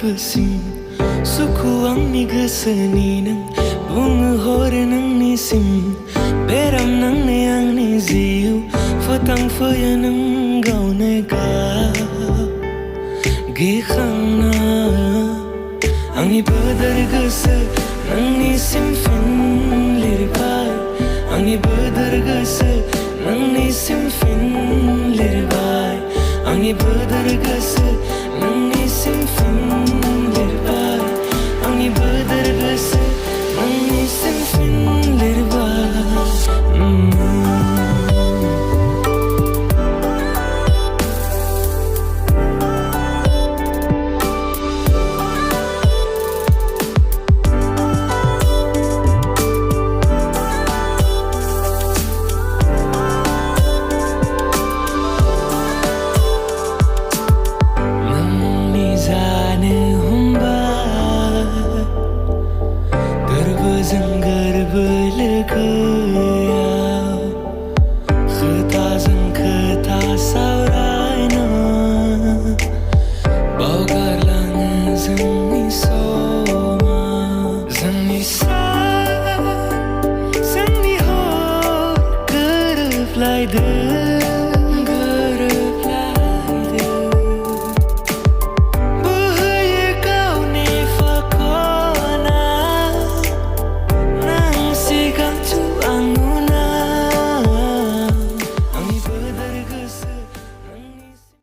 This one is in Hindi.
दासिम सुखु आंनि गोसोनि नों बुङो हरो नोंनिसिम बेराम नांनाय आंनि जिउ फोथांफैयो नों गावनो गाव गिखांना आंनि बोदोर गोसो नोंनिसिम फिन लिरबाय आंनि बोदोर गोसो नोंनिसिम फिन लिरबाय आंनि बोदोर गोसो नोंनिसिम फिन लिरबाय आंनि बोदोर गोसो नोंनिसिम फिन लिरबाय गोरबोजों गोरबो लोगोआव खोथाजों खोथा सावरायना बावगारलाङो जोंनि समा जोंनि सान जोंनि हर गोरोबलायदों